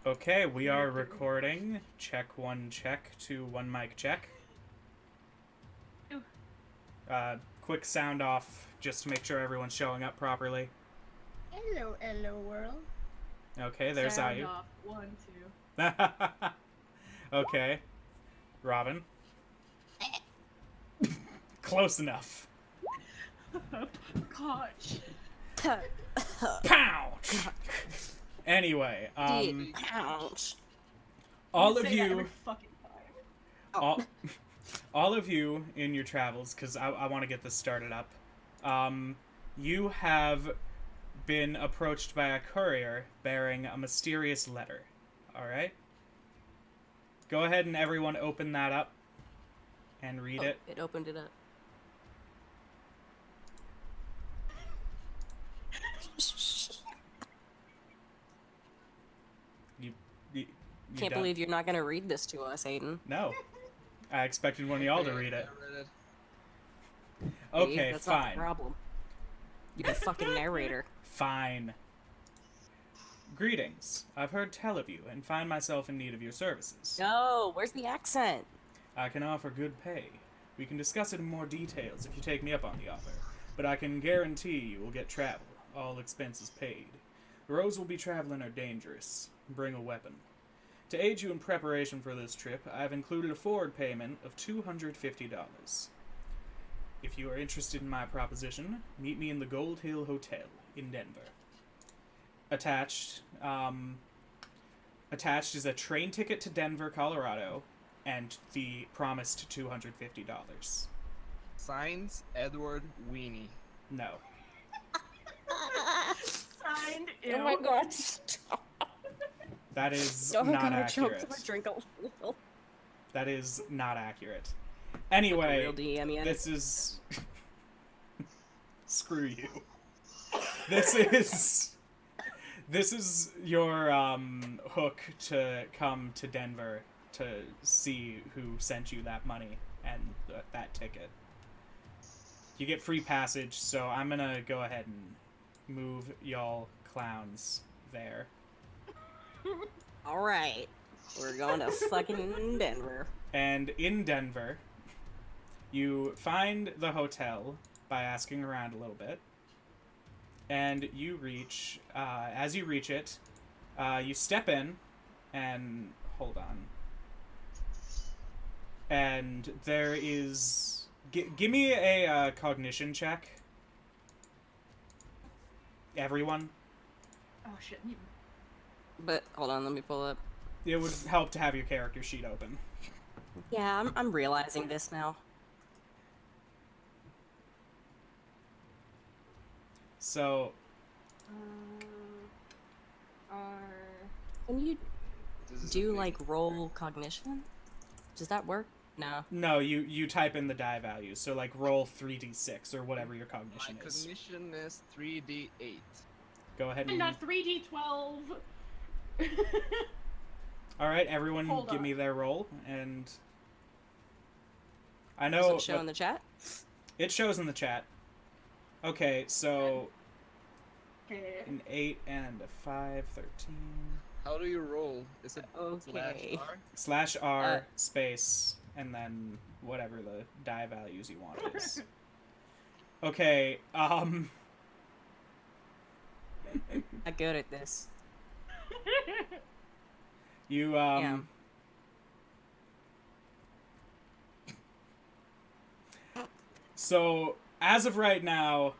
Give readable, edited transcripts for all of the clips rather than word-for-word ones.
Okay, we are recording. Check one, check two, one mic check. Quick sound off just to make sure everyone's showing up properly. Hello, hello, world. Okay, there's Sound Ayu. off. 1, 2. Okay, Robin. Close enough. Gosh. Pouch! Anyway, Ouch. all You of say that you, every fucking time. all of you in your travels, because I want to get this started up, you have been approached by a courier bearing a mysterious letter. Alright? Go ahead and everyone open that up and read it. It opened it up. You Can't done? believe you're not gonna read this to us, Aiden. No. I expected one of y'all to read it. See, Okay, that's not the fine. problem. You're the fucking narrator. Fine. Greetings. I've heard tell of you and find myself in need of your services. No, where's the accent? I can offer good pay. We can discuss it in more details if you take me up on the offer, but I can guarantee you will get travel, all expenses paid. Roads will be traveling are dangerous. Bring a weapon. To aid you in preparation for this trip, I have included a forward payment of $250. If you are interested in my proposition, meet me in the Gold Hill Hotel in Denver. Attached is a train ticket to Denver, Colorado, and the promised $250. Signs Edward Weenie. No. Signed. Oh my god, stop. That is Oh not god, I accurate. choked my drink a little. That is not accurate. Real Anyway, DM, yeah. this is... Screw you. This is your hook to come to Denver to see who sent you that money and that ticket. You get free passage, so I'm gonna go ahead and move y'all clowns there. Alright. We're going to fucking Denver. And in Denver, you find the hotel by asking around a little bit. And you reach, as you reach it, you step in, and hold on. And there is... give me a cognition check. Everyone. Oh shit. But, hold on, let me pull up. It would help to have your character sheet open. Yeah, I'm realizing this now. So, Can you This is do, a like, roll cognition? Does that work? No. no, you type in the die value. So, like, roll 3d6 or whatever your My cognition is. cognition is 3d8. Go ahead And and... not 3d12. Alright, everyone Hold give on. me their roll, and... I Does know... it show in the chat? It shows in the chat. Okay, so... Okay. An 8 and a 5, 13... How do you roll? Is it Okay. /R? /R, space, and then whatever the die values you want is. Okay, I'm good at this. you, Yeah. So, as of right now,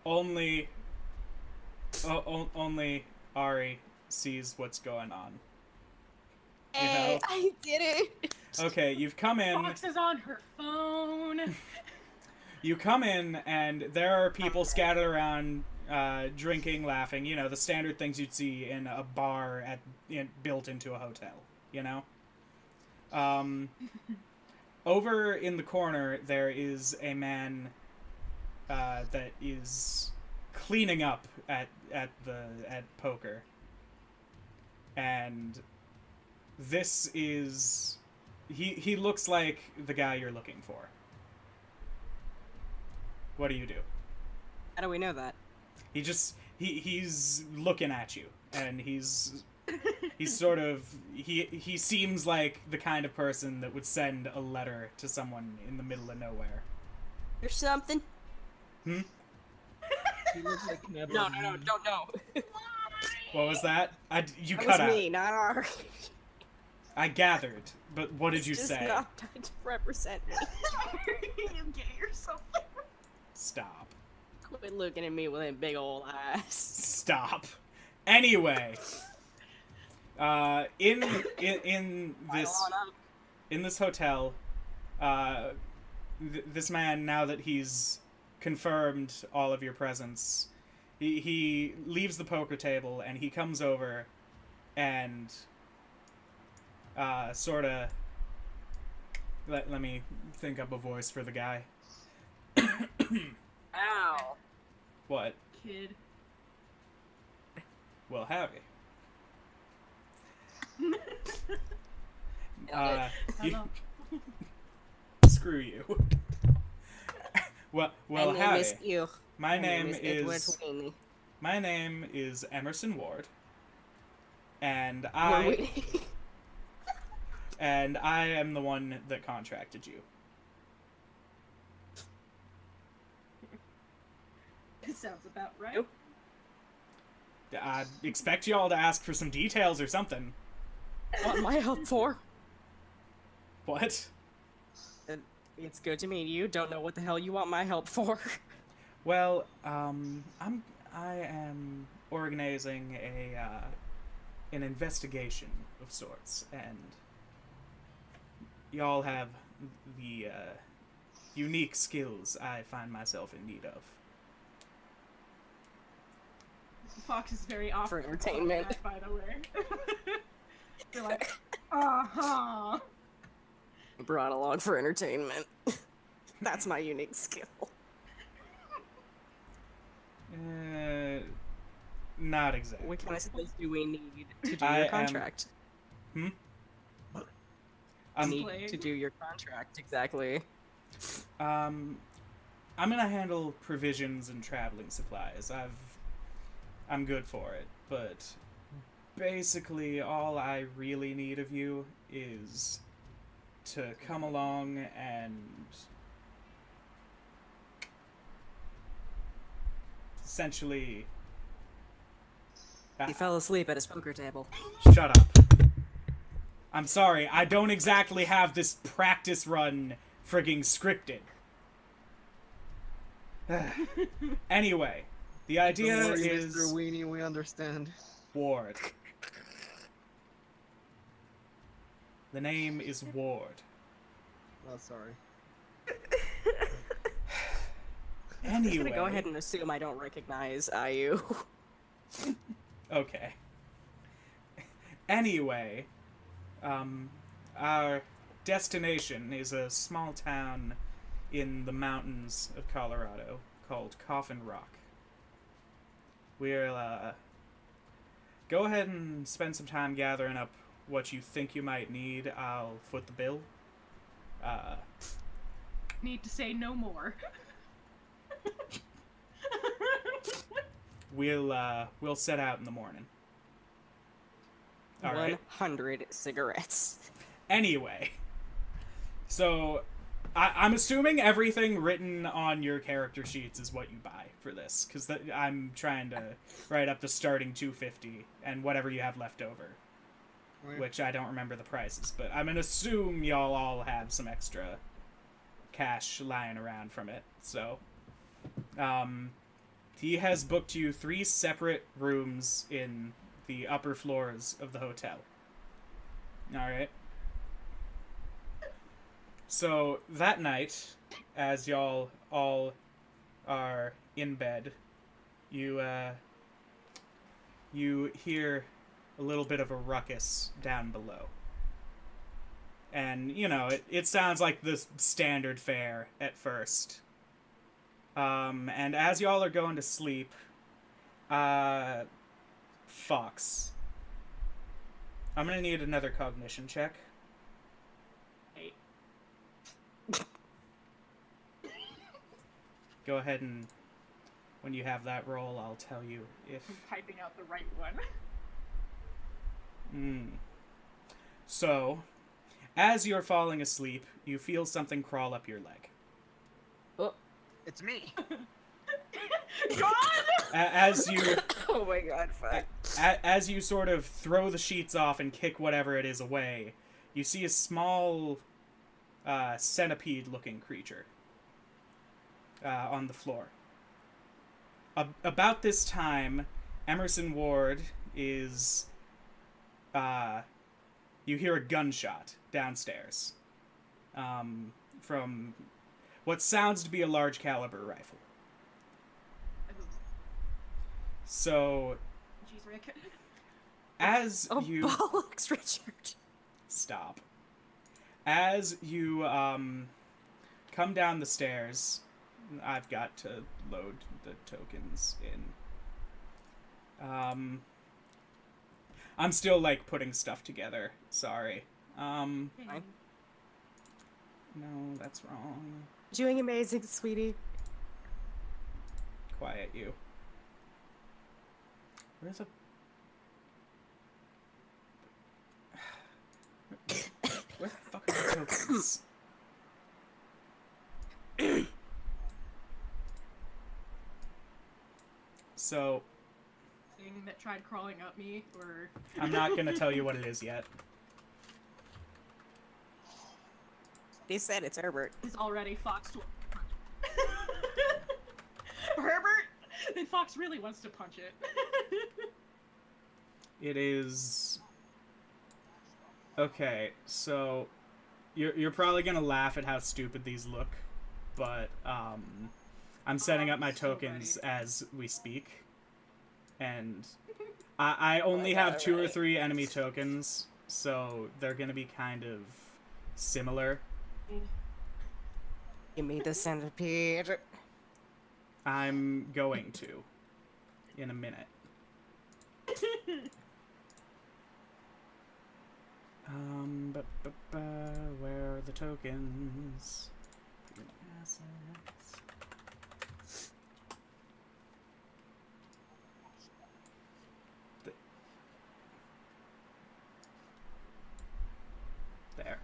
only Ari sees what's going on. You know? I did it! Okay, you've come in. Fox is on her phone. You come in, and there are people scattered around, drinking, laughing. You know, the standard things you'd see in a bar built into a hotel. You know. Over in the corner, there is a man that is cleaning up at poker, and this is he looks like the guy you're looking for. What do you do? How do we know that? He's looking at you, and he's He's sort of he seems like the kind of person that would send a letter to someone in the middle of nowhere. Or something. Hmm? He looks like Never. No, don't know. What was that? You That cut was out. me, not our. I gathered, but what did you Just say? not trying to represent me. You get yourself. Stop. Quit looking at me with them big old eyes. Stop. Anyway, in this Pile on up. in this hotel, this man, now that he's confirmed all of your presence, he leaves the poker table and he comes over and sort of let me think up a voice for the guy. Ow. What? Kid. Well, howdy. Hello. Screw you. well, My name howdy. is you. My name Edward is Sweeney. my name is Emerson Ward, and We're I waiting. and I am the one that contracted you. Sounds about right. Nope. I expect y'all to ask for some details or something. What my help for? What? It's good to meet you. Don't know what the hell you want my help for. Well, I am organizing an investigation of sorts, and y'all have the unique skills I find myself in need of. Fox is very off For entertainment. that, by the way. They're like, uh-huh. Brought along for entertainment. That's my unique skill. Not exactly. What kind of skills do we need to do I your am- contract? I I'm, need to do your contract, exactly. I'm gonna handle provisions and traveling supplies. I'm good for it, but basically all I really need of you is to come along and essentially He fell asleep at his poker table. shut up. I'm sorry, I don't exactly have this practice run frigging scripted. Anyway, the idea Don't worry, is Mr. Weenie, we understand. Ward. The name is Ward. Oh, sorry. I'm Anyway, gonna go ahead and assume I don't recognize IU. okay. Anyway, our destination is a small town in the mountains of Colorado called Coffin Rock. We'll go ahead and spend some time gathering up what you think you might need. I'll foot the bill. Need to say no more. We'll set out in the morning. All right. 100 cigarettes. Anyway, so I'm assuming everything written on your character sheets is what you buy for this, because I'm trying to write up the starting 250 and whatever you have left over, which I don't remember the prices, but I'm gonna assume y'all all have some extra cash lying around from it. So, he has booked you 3 separate rooms in the upper floors of the hotel. All right. So that night, as y'all all are in bed, you hear a little bit of a ruckus down below. And, it sounds like the standard fare at first. And as y'all are going to sleep, Fox, I'm gonna need another cognition check. Hey, Go ahead and, when you have that roll, I'll tell you if... I'm typing out the right one. So, as you're falling asleep, you feel something crawl up your leg. Oh, It's me. God! As you oh my god, fuck. as you sort of throw the sheets off and kick whatever it is away, you see a small centipede-looking creature on the floor. About this time, Emerson Ward is... you hear a gunshot downstairs from what sounds to be a large caliber rifle. So, Jeez, Rick. as Oh, you... bollocks, Richard. Stop. As you come down the stairs, I've got to load the tokens in. I'm still like putting stuff together. Sorry. Fine. No, that's wrong. Doing amazing, sweetie. Quiet you. Where's the... Where the fuck are the tokens? So, Thing that tried crawling up me, or I'm not gonna tell you what it is yet. They said it's Herbert. is already Fox to Herbert? Then Fox really wants to punch it. It is... Okay, so... You're probably gonna laugh at how stupid these look, but, I'm setting up my so tokens ready. as we speak. And I only have 2 or 3 enemy tokens, so they're gonna be kind of similar. Give me the centipede. I'm going to in a minute. Where are the tokens? Assets. There.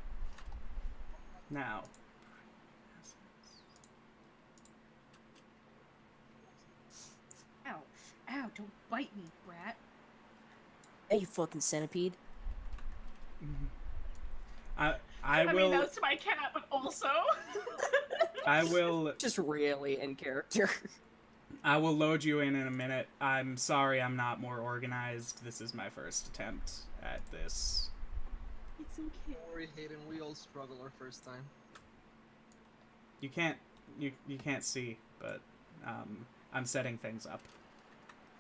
Now. Ow. Ow, don't bite me, brat. Hey, you fucking centipede. I mean, will. that was to my cat, but also. I will. Just really in character. I will load you in a minute. I'm sorry I'm not more organized. This is my first attempt at this. It's okay. Don't worry, Hayden. We all struggle our first time. You can't see, but I'm setting things up.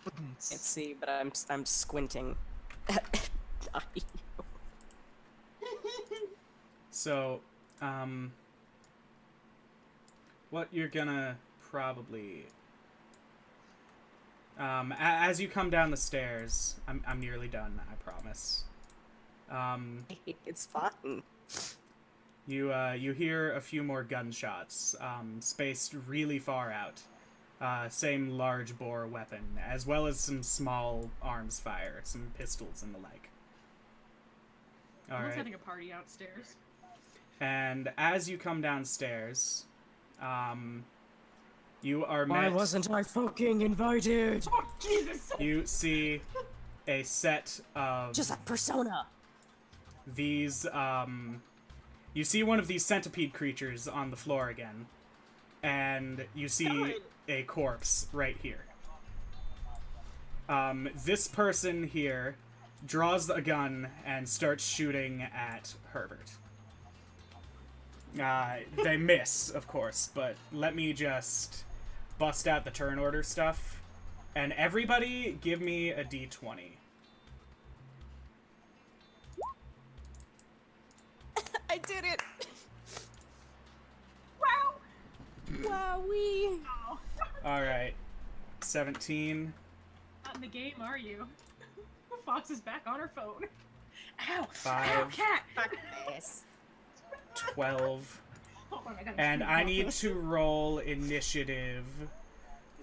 Can't see, but I'm squinting. So, what you're gonna probably, as you come down the stairs, I'm nearly done, I promise. It's fine. You hear a few more gunshots, spaced really far out. Same large bore weapon, as well as some small arms fire, some pistols and the like. Someone's Alright. having a party outstairs. And as you come downstairs, you are Why met... wasn't I fucking invited? Oh, Jesus! You see a set of Just like Persona. these, you see one of these centipede creatures on the floor again, and you see a corpse right here. This person here draws a gun and starts shooting at Herbert. They miss, of course, but let me just bust out the turn order stuff. And everybody give me a d20. I did it. Wow! Wowee. Oh. Alright. 17. Not in the game, are you? Fox is back on her phone. Ow! Ow, 5. cat! Yes. 12. Hold on, I gotta And speak I up. need to roll initiative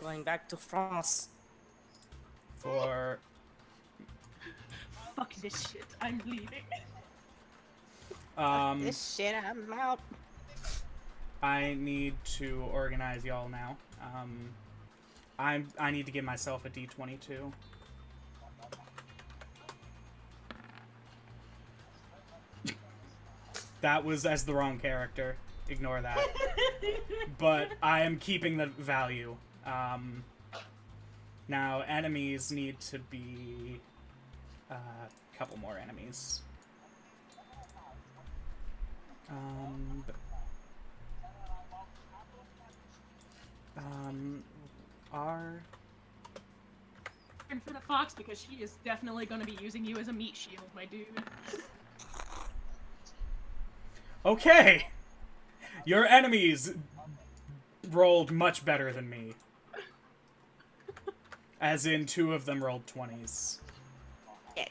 Going back to France. for... Fuck this shit. I'm leaving. This shit, I'm out. I need to organize y'all now. I need to give myself a D22. That was as the wrong character. Ignore that. But I am keeping the value. Now, enemies need to be a couple more enemies. Are... And for the fox, because she is definitely going to be using you as a meat shield, my dude. Okay! Your enemies rolled much better than me. As in, 2 of them rolled 20s. Yeah.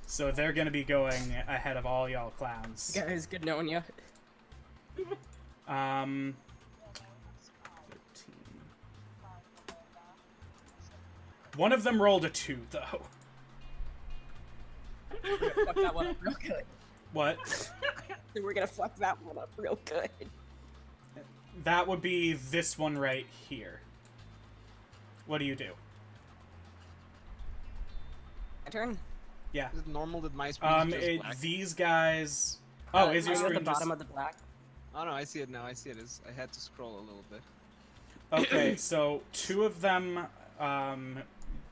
So they're gonna be going ahead of all y'all clowns. Guys, good knowing you. 13. One of them rolled a 2, though. Fuck that one up real good. What? We're gonna fuck that one up real good. That would be this one right here. What do you do? My turn. Yeah. Is it normal that my screen is just black? These guys... Oh, is your Are you screen at the bottom just... of the black? Oh no, I see it now. I see it. I had to scroll a little bit. Okay, so 2 of them,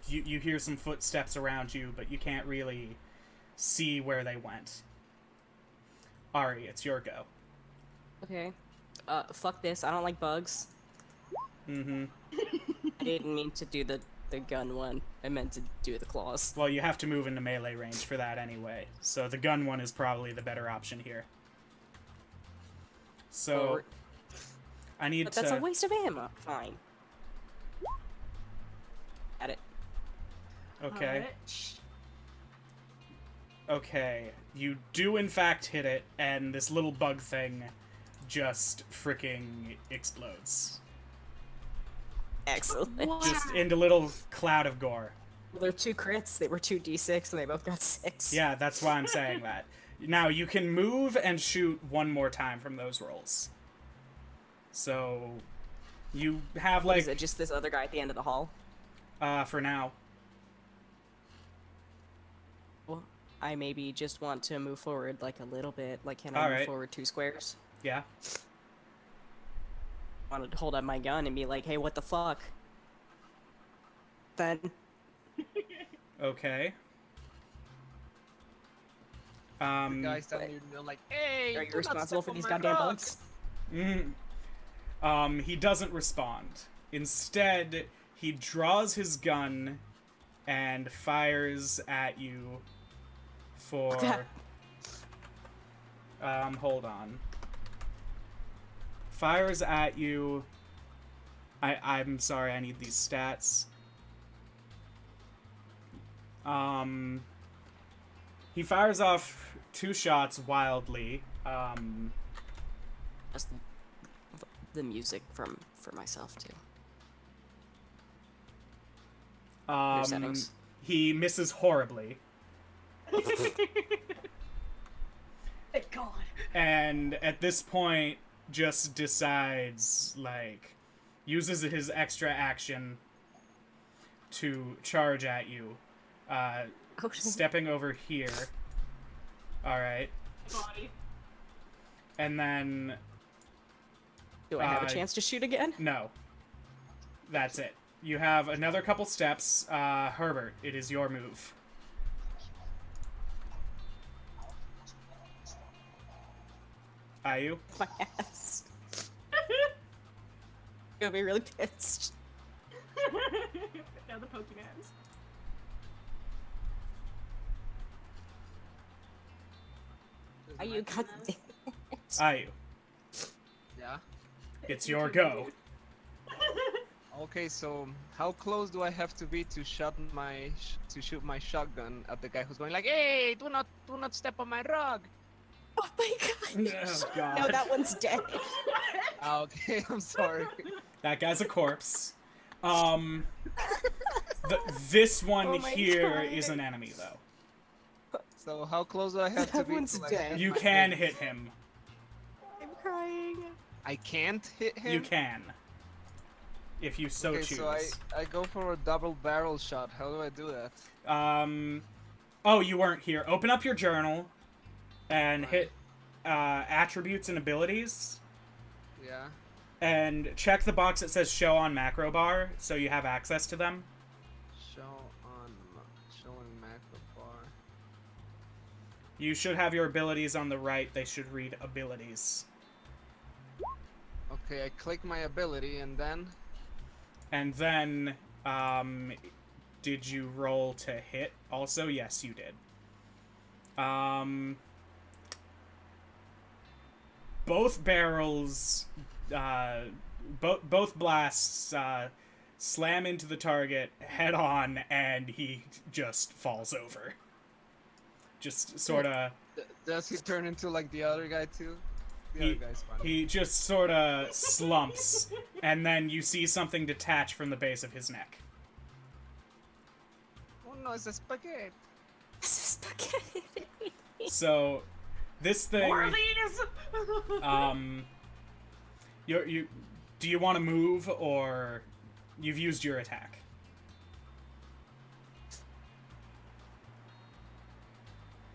you hear some footsteps around you, but you can't really see where they went. Ari, it's your go. Okay. Fuck this. I don't like bugs. Mm-hmm. I didn't mean to do the gun one. I meant to do the claws. Well, you have to move into melee range for that anyway, so the gun one is probably the better option here. So, I need But to... that's a waste of ammo. Fine. Got it. Okay. Okay, you do in fact hit it, and this little bug thing just freaking explodes. Excellent. Wow. Just into a little cloud of gore. Well, they're 2 crits. They were 2 d6, and they both got 6. Yeah, that's why I'm saying that. Now, you can move and shoot one more time from those rolls. So, you have, What like... is it, just this other guy at the end of the hall? For now. Well, I maybe just want to move forward, like, a little bit. Like, can I move Alright. forward 2 squares? Yeah. I want to hold up my gun and be like, hey, what the fuck? Then... Okay. The guys telling you, they're like, "Hey, Are you do not responsible step for on these my goddamn rug." bugs? He doesn't respond. Instead, he draws his gun and fires at you for... hold on. Fires at you... I'm sorry, I need these stats. He fires off 2 shots wildly. Just the music for myself, too. Their settings. He misses horribly. Thank God. And at this point, just decides, like, uses his extra action to charge at you. Stepping over here. Alright. Body. And then... Do I have a chance to shoot again? No. That's it. You have another couple steps. Herbert, it is your move. Ayu? My ass. Gonna be really pissed. Now the Pokemans. Are you god damn it. Ayu, Yeah. it's your go. Okay, so how close do I have to be to shoot my shotgun at the guy who's going like, "Hey, do not step on my rug"? Oh my god. Oh, God. No, that one's dead. Ah, okay, I'm sorry. That guy's a corpse. This one Oh my here God. is an enemy, though. So how close do I have to That be? one's to, like, dead. hit You my can thing? hit him. I'm crying. I can't hit him. You can. If you so Okay, choose. so I go for a double barrel shot. How do I do that? Oh, you weren't here. Open up your journal and Right. hit attributes and abilities. Yeah. And check the box that says show on macro bar so you have access to them. Showing macro bar. You should have your abilities on the right. They should read abilities. Okay, I click my ability and then And then, did you roll to hit also? Yes, you did. Both barrels, both blasts, slam into the target head on, and he just falls over. Just sort of... does he turn into like the other guy too? The other guy's fine. He just sort of slumps, and then you see something detach from the base of his neck. Oh no, it's a spaghetti. Spaghetti. So, this thing... More of these! You do you want to move, or you've used your attack?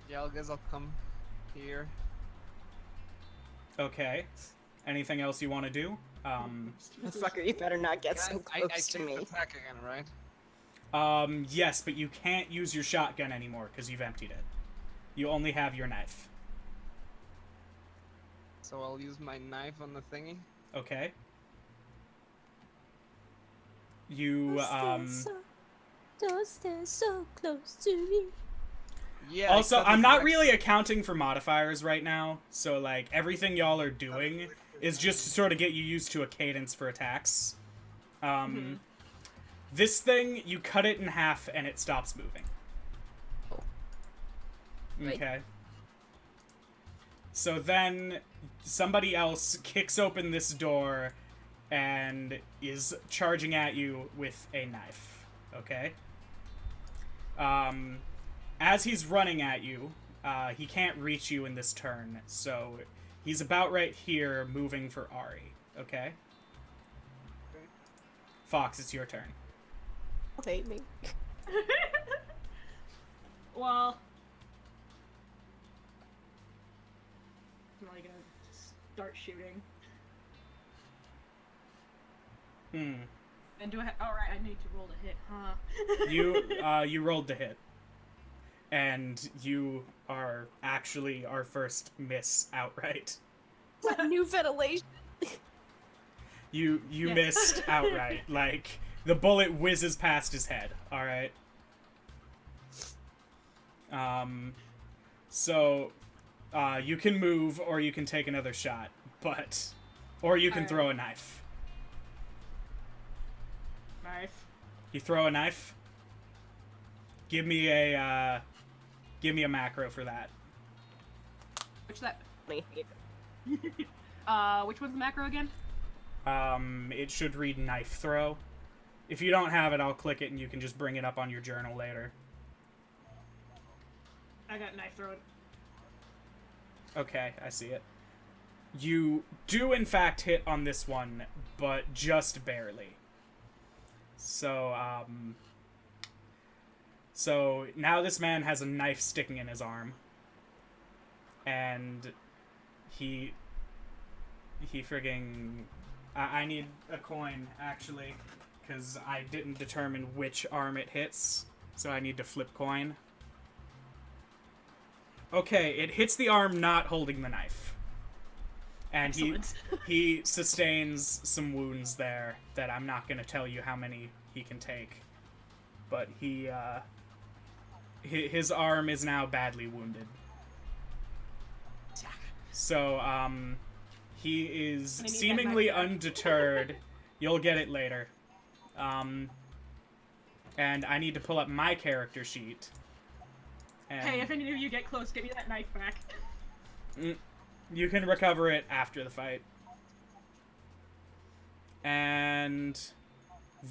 Yeah, I guess I'll come here. Okay. Anything else you want to do? Fucker, you better not get so I close to can't me. attack again, right? Yes, but you can't use your shotgun anymore because you've emptied it. You only have your knife. So I'll use my knife on the thingy. Okay. You, Don't stand so close to me. Yeah. I Also, cut I'm his not neck. really accounting for modifiers right now, so, like, everything y'all are doing is just to sort of get you used to a cadence for attacks. This thing, you cut it in half and it stops moving. Right. Okay. So then, somebody else kicks open this door and is charging at you with a knife. Okay? As he's running at you, he can't reach you in this turn, so he's about right here, moving for Ari. Okay? Okay. Fox, it's your turn. Don't hate me. Well, I'm only gonna start shooting. And do I? All right, I need to roll to hit, huh? You rolled to hit. And you are actually our first miss outright. New ventilation. You Yeah. missed outright. Like, the bullet whizzes past his head, alright? So, you can move, or you can take another shot, but... Or you can Alright. throw a knife. Knife. You throw a knife? Give me a macro for that. Which that? Me. Which one's the macro again? It should read knife throw. If you don't have it, I'll click it and you can just bring it up on your journal later. I got knife throwing. Okay, I see it. You do in fact hit on this one, but just barely. So, so now this man has a knife sticking in his arm. And he friggin... I need a coin, actually, because I didn't determine which arm it hits, so I need to flip coin. Okay, it hits the arm not holding the knife. And Excellent. he sustains some wounds there that I'm not going to tell you how many he can take. But his arm is now badly wounded. So, he is I need that seemingly knife back. undeterred. You'll get it later. And I need to pull up my character sheet. And Hey, if any of you get close, give me that knife back. you can recover it after the fight. And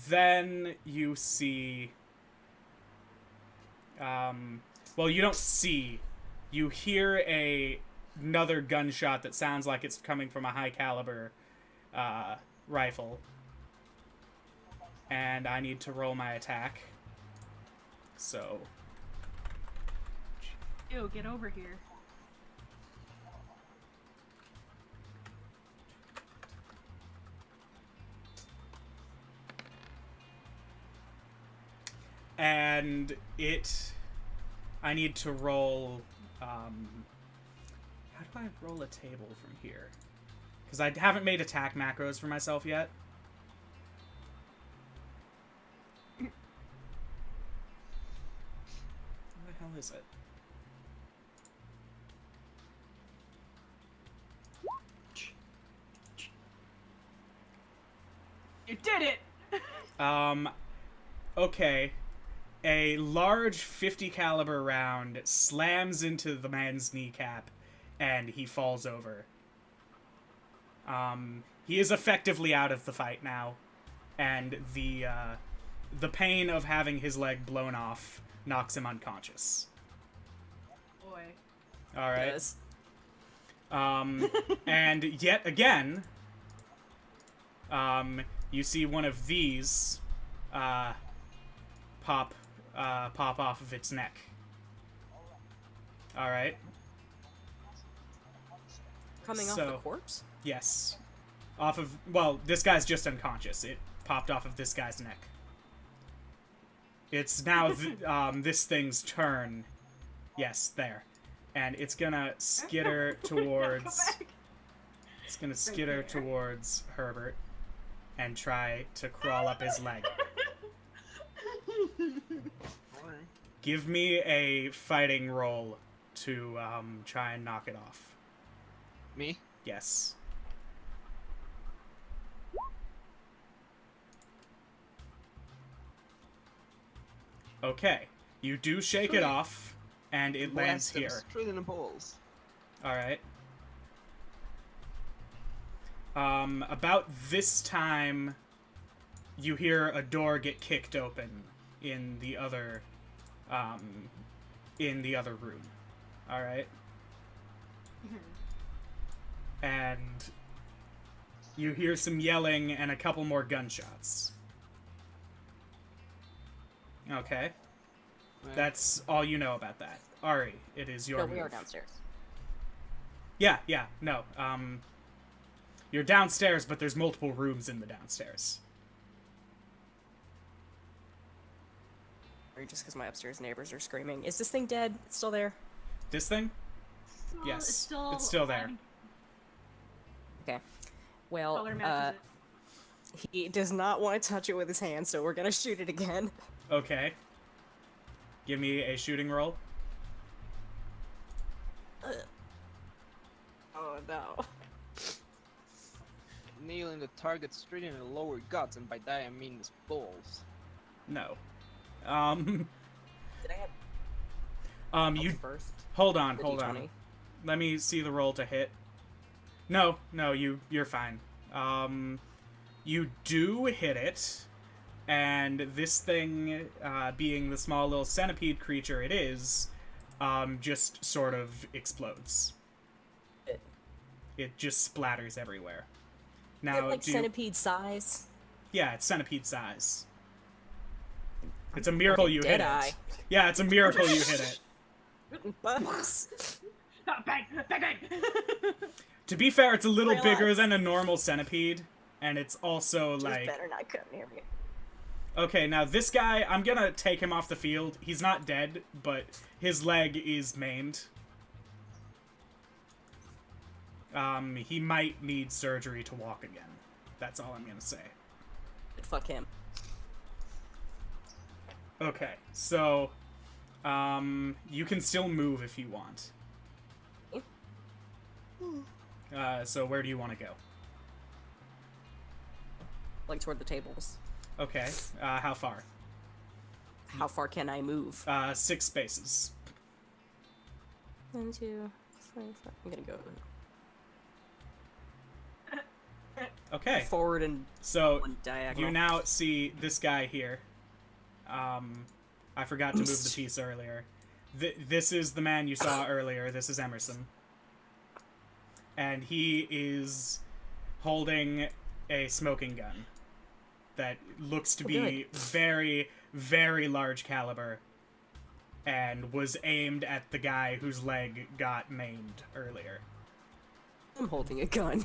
then you see Well, you don't see. You hear another gunshot that sounds like it's coming from a high caliber rifle. And I need to roll my attack. So... Ew, get over here. And I need to roll, how do I roll a table from here? Because I haven't made attack macros for myself yet. Where the hell is it? You did it! Okay. A large 50 caliber round slams into the man's kneecap, and he falls over. He is effectively out of the fight now, and the pain of having his leg blown off knocks him unconscious. Boy. All right. Yes. And yet again, you see one of these pop off of its neck. All right. Coming off the corpse? Yes. Off of, well, this guy's just unconscious. It popped off of this guy's neck. It's now this thing's turn. Yes, there. And it's gonna skitter towards... It's gonna skitter towards Herbert and try to crawl up his leg. Give me a fighting roll to try and knock it off. Me? Yes. Okay. You do shake it off, and it lands Blast him here. straight in the balls. Alright. About this time, you hear a door get kicked open in the other room. Alright? And you hear some yelling and a couple more gunshots. Okay. Right. That's all you know about that. Ari, it is your No, we are move. downstairs. Yeah, no. You're downstairs, but there's multiple rooms in the downstairs. Or just because my upstairs neighbors are screaming. Is this thing dead? It's still there? This thing? Still, Yes, it's still there. Okay. Well, Color matches it. he does not want to touch it with his hand, so we're gonna shoot it again. Okay. Give me a shooting roll. Oh no. Nailing the target straight in the lower guts, and by that I mean his balls. No. Did I have You first? hold on. The D20? Let me see the roll to hit. No, you're fine. You do hit it, and this thing, being the small little centipede creature it is, just sort of explodes. It just splatters everywhere. Now, like centipede size. Yeah, it's centipede size. It's a miracle you hit Deadeye. it. Yeah, it's a miracle you hit it. Bugs. Ah, bang, bang, bang. To be fair, it's a little Relax. bigger than a normal centipede, and it's also Just like... better not come near me. Okay, now this guy, I'm gonna take him off the field. He's not dead, but his leg is maimed. He might need surgery to walk again. That's all I'm gonna say. But fuck him. Okay, so, you can still move if you want. So where do you want to go? Like toward the tables. Okay, how far? How far can I move? 6 spaces. 1, 2, 3, 4. I'm gonna go Okay, forward and so one diagonal. you now see this guy here. I forgot to move the piece earlier. This is the man you saw earlier. This is Emerson. And he is holding a smoking gun that looks to be very, very large caliber and was aimed at the guy whose leg got maimed earlier. I'm holding a gun.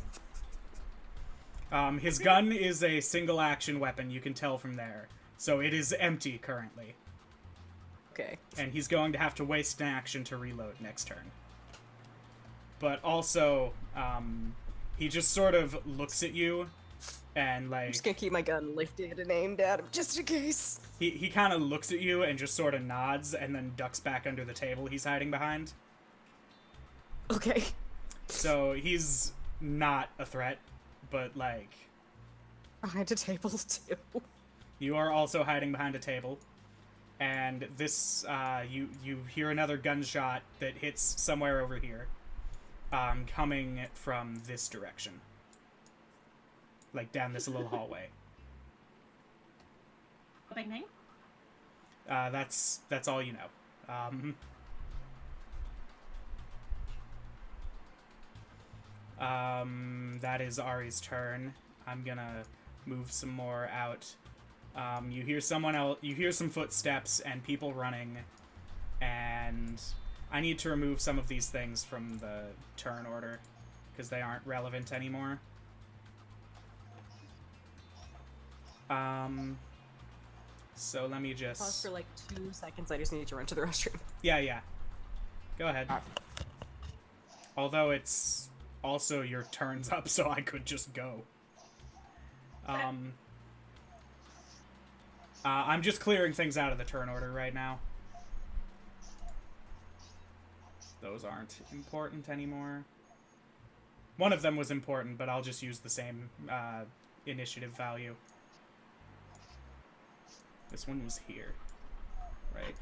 His gun is a single action weapon, you can tell from there. So it is empty currently. Okay. And he's going to have to waste an action to reload next turn. But also, he just sort of looks at you and, like... I'm just gonna keep my gun lifted and aimed at him, just in case. He kind of looks at you and just sort of nods and then ducks back under the table he's hiding behind. Okay. So he's not a threat, but, like... Behind a table, too. You are also hiding behind a table. And this, you hear another gunshot that hits somewhere over here. Coming from this direction. Like, down this little hallway. A big name? That's all you know. That is Ari's turn. I'm gonna move some more out. You hear someone else. You hear some footsteps and people running, and I need to remove some of these things from the turn order because they aren't relevant anymore. So let me just Pause for like 2 seconds. I just need to run to the restroom. Yeah. Go ahead. Although it's also your turn's up, so I could just go. I'm just clearing things out of the turn order right now. Those aren't important anymore. One of them was important, but I'll just use the same initiative value. This one was here, right?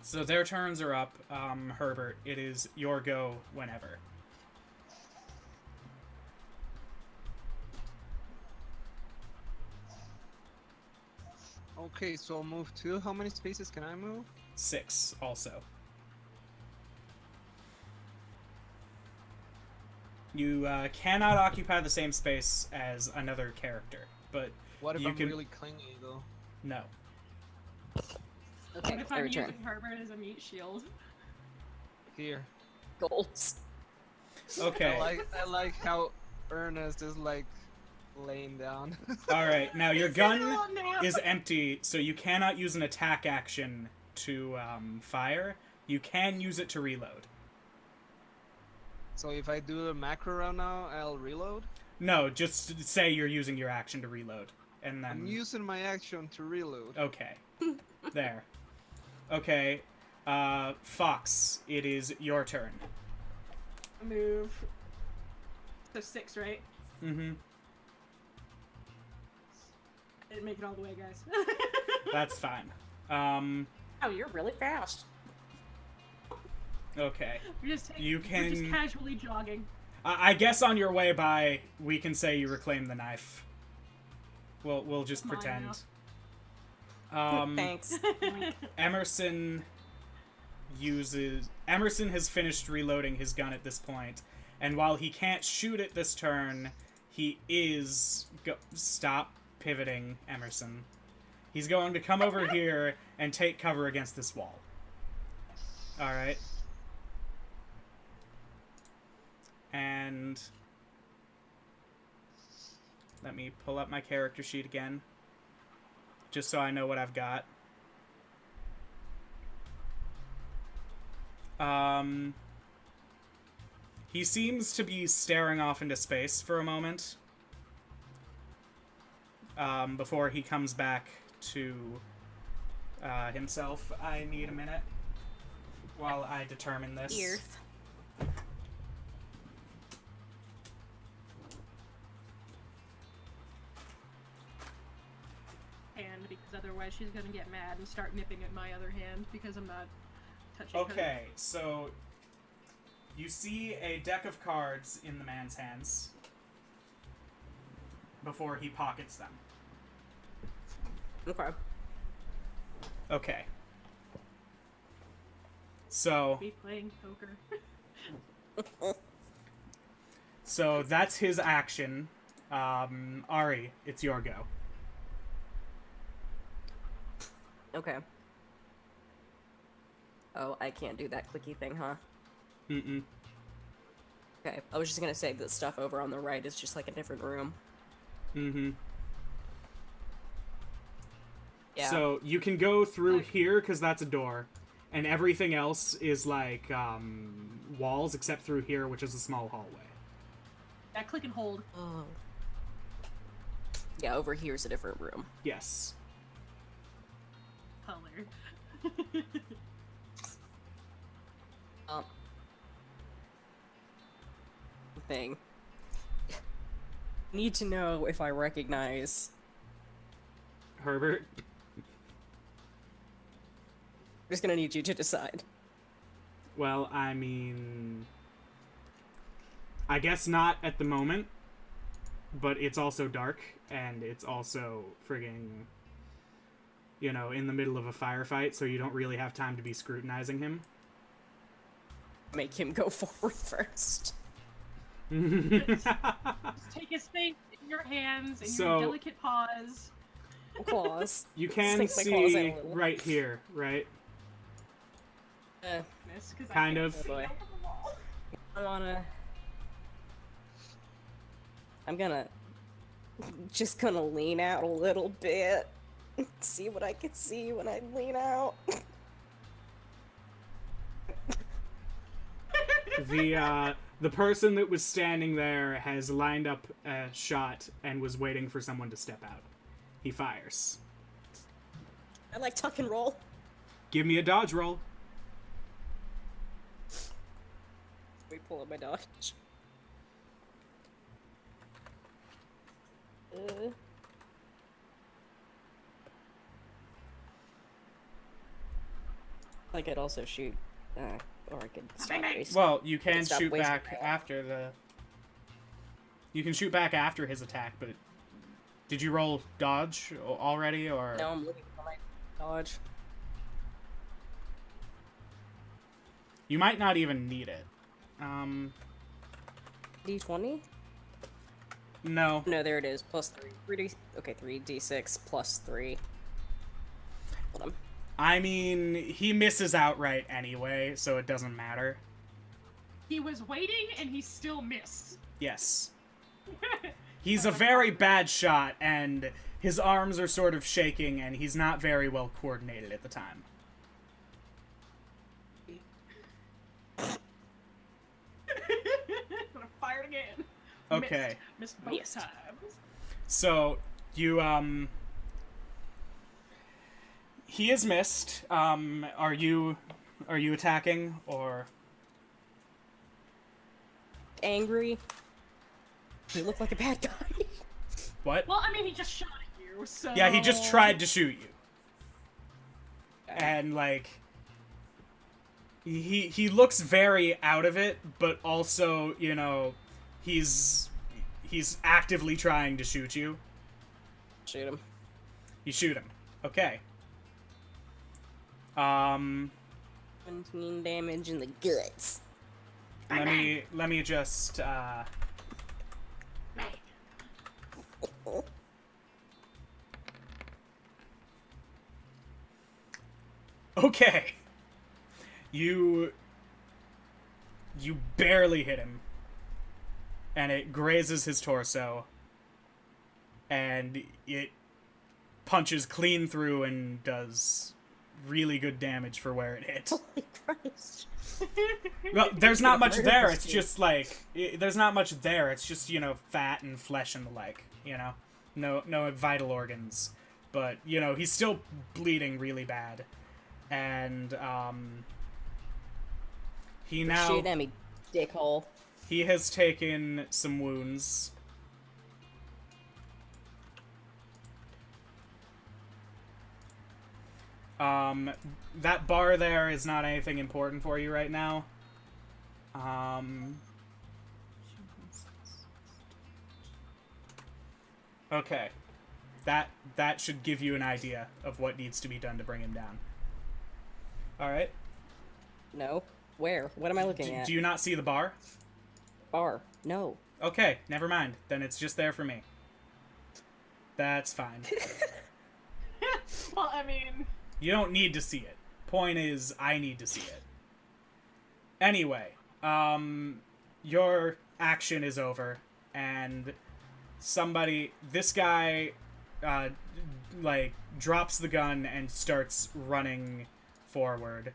So their turns are up. Herbert, it is your go whenever. Okay, so I'll move 2. How many spaces can I move? 6 also. You cannot occupy the same space as another character, but What if you I'm can... really clingy, though? No. Okay, What if my I'm return. using Herbert as a meat shield? Here. Goals. Okay. I like how Ernest is, like, laying down. Alright, now your gun Oh, no. is empty, so you cannot use an attack action to fire. You can use it to reload. So if I do the macro round now, I'll reload? No, just say you're using your action to reload. And then... I'm using my action to reload. Okay. There. Okay. Fox, it is your turn. Move. So 6, right? Mm-hmm. Didn't make it all the way, guys. That's fine. Oh, you're really fast. Okay. We're just You We're just can... casually jogging. I guess on your way by, we can say you reclaim the knife. We'll just Mine pretend. Thanks. Emerson has finished reloading his gun at this point, and while he can't shoot it this turn, he is... Stop pivoting, Emerson. He's going to come over here and take cover against this wall. Alright. And... let me pull up my character sheet again, just so I know what I've got. He seems to be staring off into space for a moment, before he comes back to himself. I need a minute while I determine this. Ears. Hand, because otherwise she's gonna get mad and start nipping at my other hand because I'm not touching her. Okay, so you see a deck of cards in the man's hands. before he pockets them. Okay. Okay. So, Be playing poker. so that's his action. Ari, it's your go. Okay. Oh, I can't do that clicky thing, huh? Mm-mm. Okay. I was just gonna say that stuff over on the right is just like a different room. Mm-hmm. Yeah. So you can go through here because that's a door, and everything else is like walls except through here, which is a small hallway. That click and hold. Oh. Yeah, over here is a different room. Yes. Color. Thing. Need to know if I recognize. Herbert. I'm just gonna need you to decide. Well, I mean, I guess not at the moment, but it's also dark, and it's also frigging, you know, in the middle of a firefight, so you don't really have time to be scrutinizing him. Make him go forward first. Just take his face in your hands and So- your delicate paws. Claws. You can Stick my claws out a see little. right here, right? Miss, 'cause I Kind can't of. see Boy. out of the wall. I'm just gonna lean out a little bit. See what I can see when I lean out. The person that was standing there has lined up a shot and was waiting for someone to step out. He fires. I like tuck and roll. Give me a dodge roll. We pull up my dodge. I could also shoot, or I could stop wasting. Well, you can Stop shoot wasting back my- after the... You can shoot back after his attack, but... Did you roll dodge already, or... No, I'm looking for my dodge. You might not even need it. D20? No. No, there it is. Plus 3. 3D. Okay, 3d6 plus 3. Hold on. I mean, he misses outright anyway, so it doesn't matter. He was waiting and he still missed. Yes. He's a very bad shot, and his arms are sort of shaking, and he's not very well coordinated at the time. Gonna fire it again. Okay. Missed both Missed. times. So, you, he is missed. Are you attacking, or... Angry. You look like a bad guy. What? Well, I mean, he just shot at you, so... Yeah, he just tried to shoot you. And, like... He looks very out of it, but also, you know, he's actively trying to shoot you. Shoot him. You shoot him. Okay. 17 damage in the guts. Let me just Okay. You barely hit him. And it grazes his torso. And it punches clean through and does really good damage for where it hit. Holy Christ. Well, there's not much Murder there. this It's dude. just like there's not much there. It's just, you know, fat and flesh and the like. You know, no vital organs. But you know, he's still bleeding really bad, and he now Shoot at me, dickhole. he has taken some wounds. That bar there is not anything important for you right now. Okay. That should give you an idea of what needs to be done to bring him down. Alright. No. Where? What am I looking at? Do you not see the bar? Bar. No. Okay, never mind. Then it's just there for me. That's fine. Well, I mean... You don't need to see it. Point is, I need to see it. Anyway, your action is over, and this guy, like, drops the gun and starts running forward.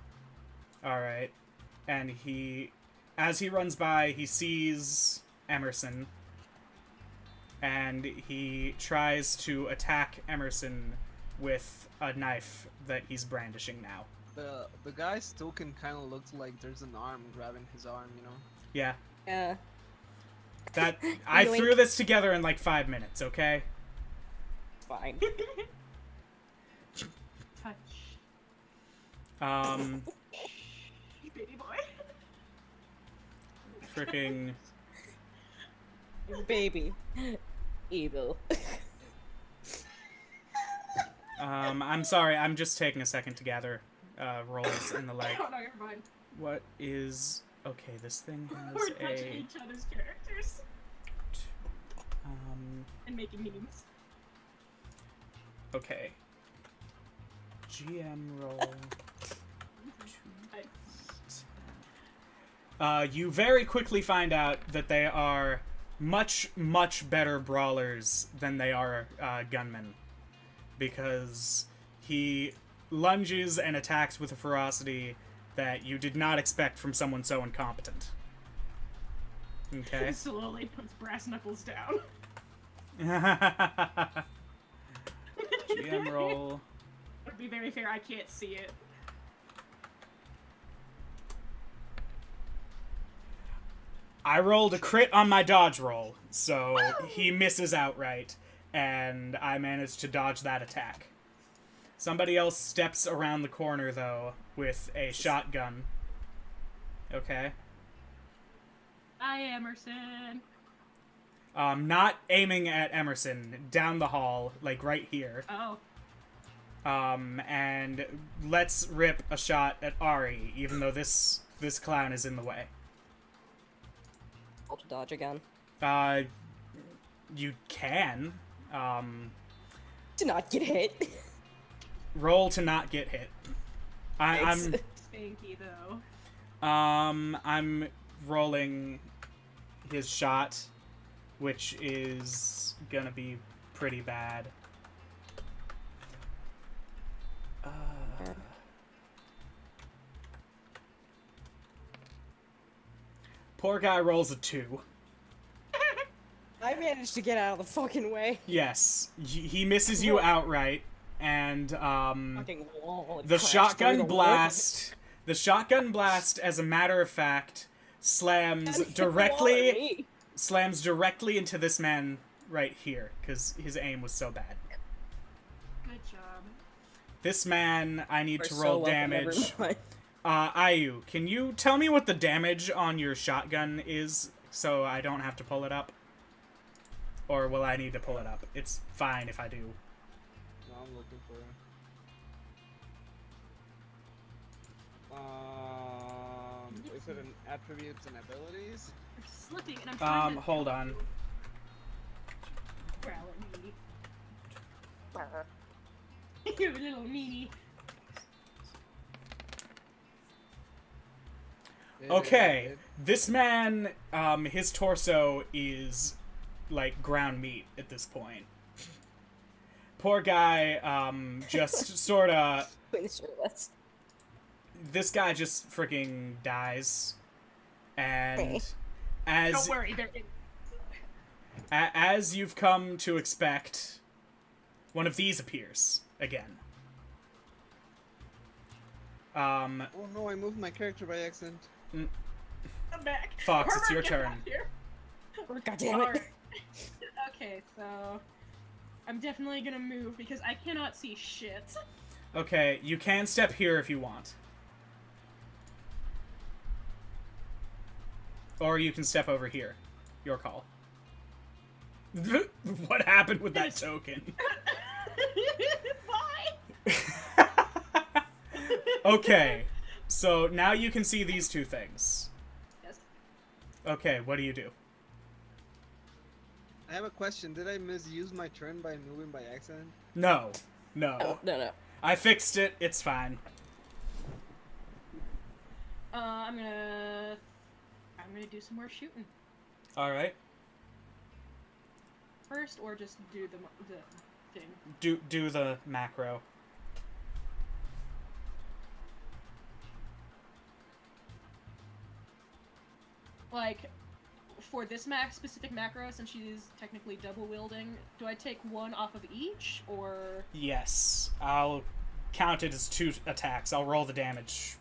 Alright. And as he runs by, he sees Emerson, and he tries to attack Emerson with a knife that he's brandishing now. The guy still can kind of look like there's an arm grabbing his arm, you know? Yeah. Yeah. I Yoink. threw this together in like 5 minutes, okay? Fine. Touch. Baby boy. Freaking... Baby. Evil. I'm sorry, I'm just taking a second to gather rolls and the like. Oh no, you're fine. What is... Okay, this thing has We're touching a... each other's characters Um, and making memes. okay. GM roll... You very quickly find out that they are much, much better brawlers than they are gunmen. Because he lunges and attacks with a ferocity that you did not expect from someone so incompetent. Okay? Slowly puts brass knuckles down. GM roll... To be very fair, I can't see it. I rolled a crit on my dodge roll, so he misses outright, and I managed to dodge that attack. Somebody else steps around the corner, though, with a shotgun. Okay. Hi, Emerson. Not aiming at Emerson, down the hall, like right here. Oh. And let's rip a shot at Ari, even though this clown is in the way. I'll dodge again. You can. Do not get hit. Roll to not get hit. I'm Spanky, though. I'm rolling his shot, which is gonna be pretty bad. Poor guy rolls a 2. I managed to get out of the fucking way. Yes, he misses you outright, and Fucking wall and the crashed shotgun through the blast. The shotgun blast, as a matter of fact, slams directly into this man right here, because his aim was so bad. Good job. This man, I need We're to so roll welcome, damage. everyone. Ayu, can you tell me what the damage on your shotgun is, so I don't have to pull it up? Or will I need to pull it up? It's fine if I do. No, I'm looking for it. Is it an attributes and abilities? You're slipping, and I'm trying to... Hold on. Growl at me. You little meanie. Okay, this man, his torso is like ground meat at this point. Poor guy, just sorta... This guy just freaking dies. And Don't worry, as you've come to expect, one of these appears again. Oh no, I moved my character by accident. I'm back. Fox, it's your Get turn. out here. God damn it. Okay, so I'm definitely gonna move because I cannot see shit. Okay, you can step here if you want. Or you can step over here. Your call. What happened with that token? Bye. Okay, so now you can see these two things. Yes. Okay, what do you do? I have a question. Did I misuse my turn by moving by accident? No. No. I fixed it. It's fine. I'm gonna do some more shooting All right. first, or just do the thing. Do the macro. Like, for this specific macro, since she's technically double wielding, do I take one off of each, or? Yes. I'll count it as 2 attacks. I'll roll the damage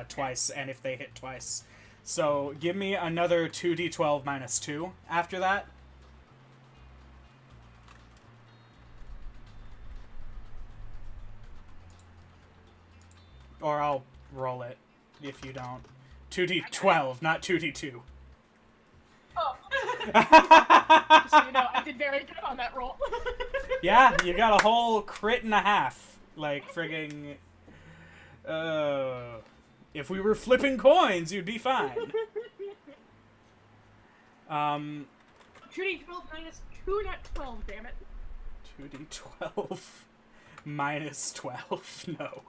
twice, and if they hit twice. So give me another 2d12 minus 2 after that. Or I'll roll it if you don't. 2d12, not 2d2. Oh. Just so you know, I did very good on that roll. Yeah, you got a whole crit and a half. Like, friggin'... if we were flipping coins, you'd be fine. 2d12 minus 2, not 12, damn it. 2d12 minus 12. No.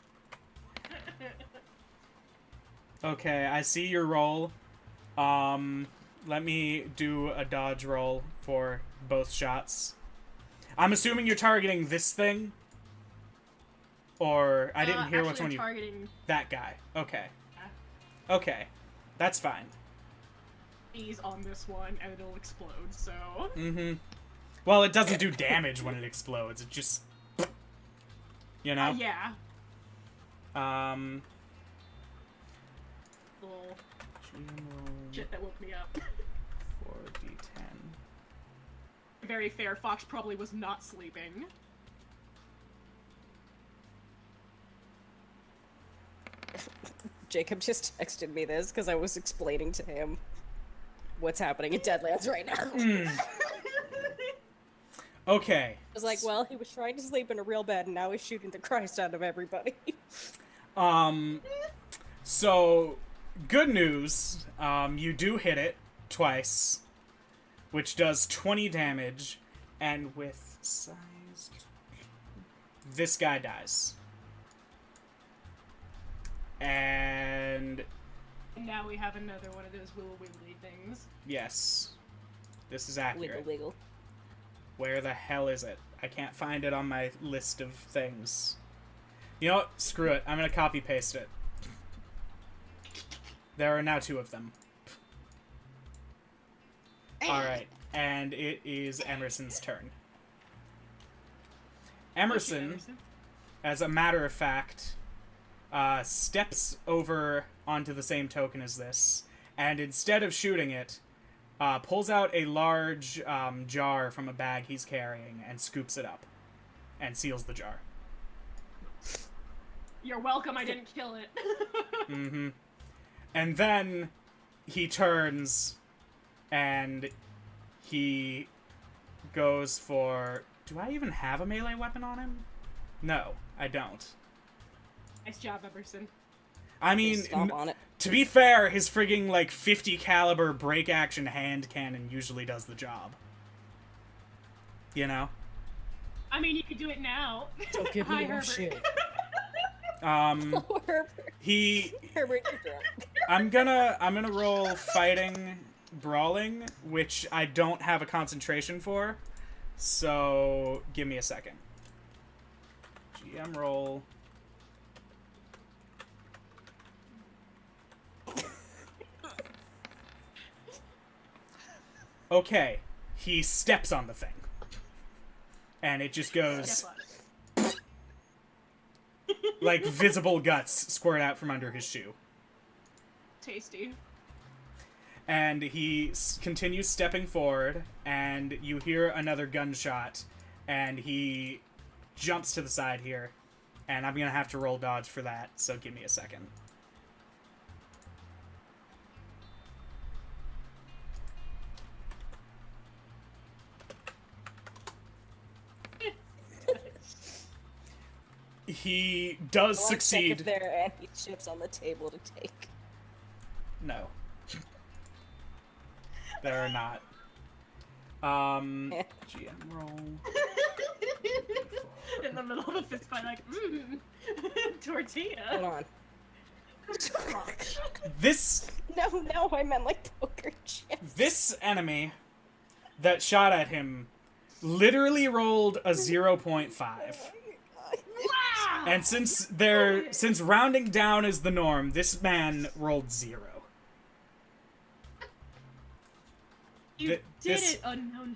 Okay, I see your roll. Let me do a dodge roll for both shots. I'm assuming you're targeting this thing? Or I didn't hear which one you... targeting That guy. Okay. Yeah. Okay. That's fine. He's on this one, and it'll explode, so... Mm-hmm. Well, it doesn't do damage when it explodes. It just... You know? Yeah. Little shit that woke me up. 4d10. Very fair, Fox probably was not sleeping. Jacob just texted me this because I was explaining to him what's happening in Deadlands right now. Okay. I was like, well, he was trying to sleep in a real bed, and now he's shooting the Christ out of everybody. So, good news, you do hit it twice, which does 20 damage, and with size... This guy dies. And... Now we have another one of those wiggle wiggly things. Yes. This is accurate. Wiggle, wiggle. Where the hell is it? I can't find it on my list of things. You know what? Screw it. I'm gonna copy-paste it. There are now 2 of them. Alright, and it is Emerson's turn. Emerson, as a matter of fact, steps over onto the same token as this, and instead of shooting it, pulls out a large jar from a bag he's carrying and scoops it up and seals the jar. You're welcome, I didn't kill it. Mm-hmm. And then he turns and he goes for... Do I even have a melee weapon on him? No, I don't. Nice job, Emerson. I mean, Stomp on it. to be fair, his frigging, like, 50 caliber break action hand cannon usually does the job. You know? I mean, you could do it now. Don't give Hi, me more Herbert. shit. Herbert, He... Herbert, you're drunk. I'm gonna roll fighting brawling, which I don't have a concentration for. So give me a second. GM roll. Okay, he steps on the thing. And it just goes Step on it. like visible guts squirt out from under his shoe. Tasty. And he continues stepping forward, and you hear another gunshot, and he jumps to the side here, and I'm gonna have to roll dodge for that, so give me a second. He does I wanna check succeed. if there are any chips on the table to take. No. There are not. GM roll. In the middle of a fist fight, like, Hold tortilla. on. This No, I meant like poker chips. this enemy that shot at him literally rolled a 0.5. Wow! And since rounding down is the norm, this man rolled 0. You Th- did this- it, unknown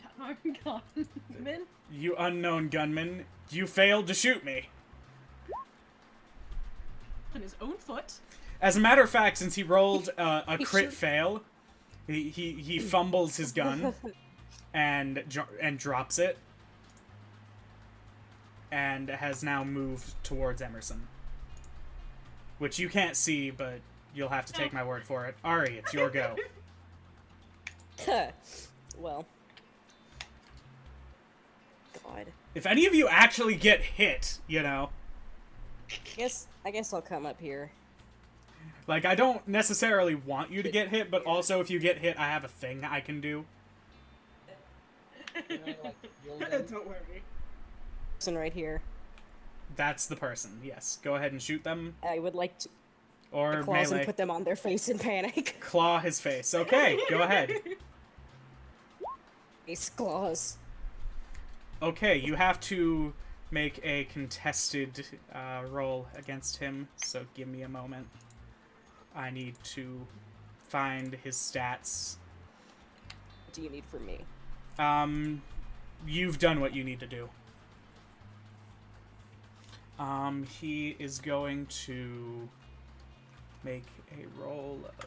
gunman. You unknown gunman, you failed to shoot me. On his own foot. As a matter of fact, since he rolled a He crit shoot- fail, he fumbles his gun and drops it, and has now moved towards Emerson, which you can't see, but you'll have to take my word for it. Ari, it's your go. Well. God. If any of you actually get hit, you know, I guess I'll come up here. like, I don't necessarily want you to get hit, but also if you get hit, I have a thing I can do. You know, like, Gildan. Don't worry. Person right here. That's the person, yes. Go ahead and shoot them, I would like to or claws and melee. put them on their face in panic. Claw his face. Okay, go ahead. Face claws. Okay, you have to make a contested roll against him, so give me a moment. I need to find his stats. What do you need from me? You've done what you need to do. He is going to make a roll of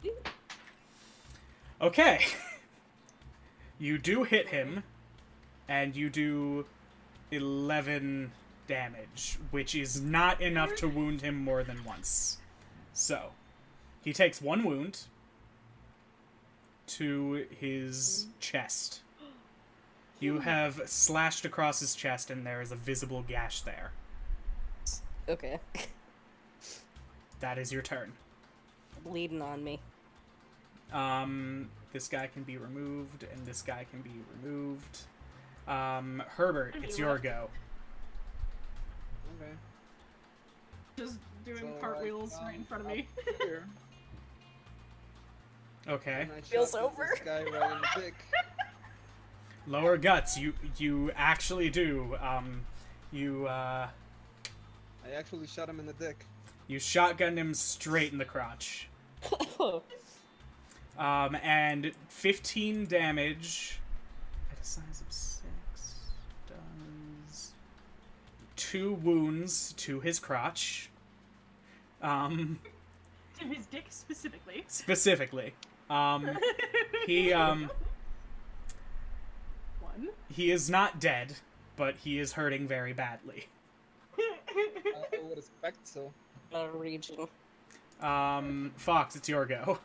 2d10. Okay. You do hit him, and you do 11 damage, which is not enough to wound him more than once. So, he takes 1 wound to his chest. You have slashed across his chest, and there is a visible gash there. Okay. That is your turn. Bleeding on me. This guy can be removed, and this guy can be removed. Herbert, it's your go. Okay. Just doing So, cartwheels right in front of me. up here, Okay. and I Feels shot over. This guy right in the dick. Lower guts, you actually do. I actually shot him in the dick. You shotgunned him straight in the crotch. And 15 damage at a size of 6 does 2 wounds to his crotch. To his dick specifically. Specifically. He One. he is not dead, but he is hurting very badly. I would expect so. Region. Fox, it's your go.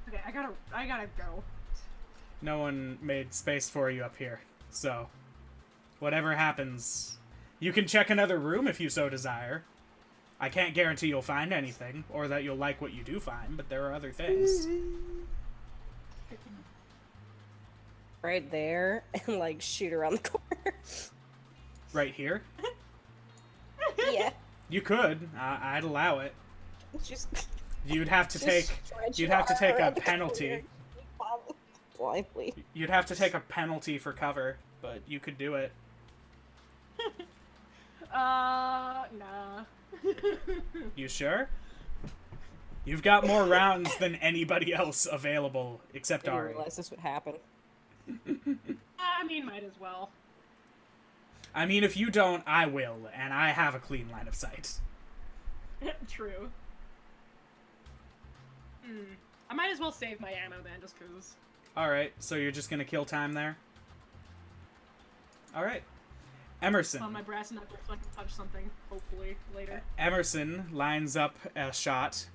Okay, I gotta go. No one made space for you up here, so whatever happens, you can check another room if you so desire. I can't guarantee you'll find anything, or that you'll like what you do find, but there are other things. Right there, and like shoot around the corner. Right here? Yeah. You could. I'd allow it. Just You'd have to just take. stretch You'd your have to arm take a around the penalty. corner. Blindly. You'd have to take a penalty for cover, but you could do it. Nah. You sure? You've got more rounds than anybody else available except Didn't Ari. realize this would happen. I mean, might as well. I mean, if you don't, I will, and I have a clean line of sight. True. I might as well save my ammo then, just cause. Alright, so you're just gonna kill time there? Alright. Emerson. On my brass knuckles so I can punch something, hopefully, later. Emerson lines up a shot